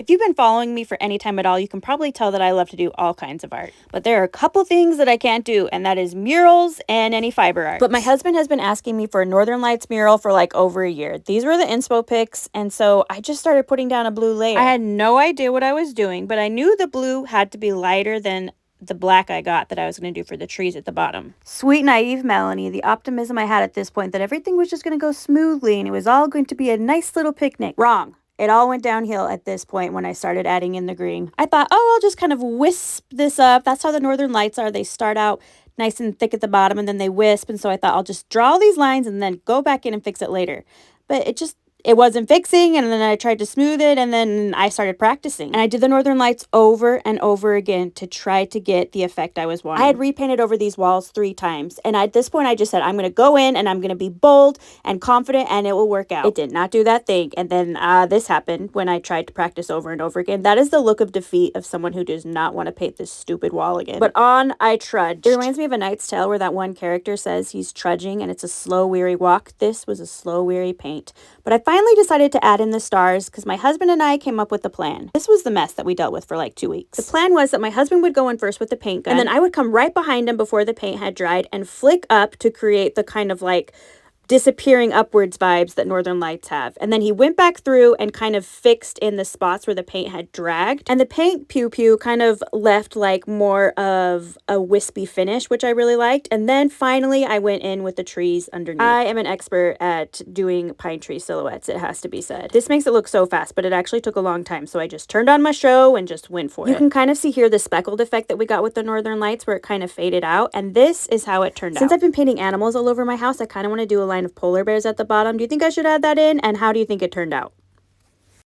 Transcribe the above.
If you've been following me for any time at all, you can probably tell that I love to do all kinds of art. But there are a couple things that I can't do, and that is murals and any fiber art. But my husband has been asking me for a Northern Lights mural for like over a year. These were the inspo pics, and so I just started putting down a blue layer. I had no idea what I was doing, but I knew the blue had to be lighter than the black I got that I was going to do for the trees at the bottom. Sweet, naive Melanie, the optimism I had at this point that everything was just going to go smoothly and it was all going to be a nice little picnic. Wrong. It all went downhill at this point when I started adding in the green. I thought, oh, I'll just kind of wisp this up. That's how the Northern Lights are. They start out nice and thick at the bottom and then they wisp. And so I thought I'll just draw these lines and then go back in and fix it later. But it wasn't fixing, and then I tried to smooth it, and then I started practicing. And I did the Northern Lights over and over again to try to get the effect I was wanting. I had repainted over these walls 3 times, and at this point I just said, I'm going to go in, and I'm going to be bold and confident, and it will work out. It did not do that thing, and then this happened when I tried to practice over and over again. That is the look of defeat of someone who does not want to paint this stupid wall again. But on I trudged. It reminds me of A Knight's Tale where that one character says he's trudging, and it's a slow, weary walk. This was a slow, weary paint. But I finally decided to add in the stars because my husband and I came up with the plan. This was the mess that we dealt with for like 2 weeks. The plan was that my husband would go in first with the paint gun, and then I would come right behind him before the paint had dried and flick up to create the kind of like disappearing upwards vibes that Northern Lights have. And then he went back through and kind of fixed in the spots where the paint had dragged. And the paint pew-pew kind of left like more of a wispy finish, which I really liked. And then finally I went in with the trees underneath. I am an expert at doing pine tree silhouettes, it has to be said. This makes it look so fast, but it actually took a long time. So I just turned on my show and just went for it. You can kind of see here the speckled effect that we got with the Northern Lights where it kind of faded out. And this is how it turned out. Since I've been painting animals all over my house, I kind of want to do a line of polar bears at the bottom. Do you think I should add that in? And how do you think it turned out?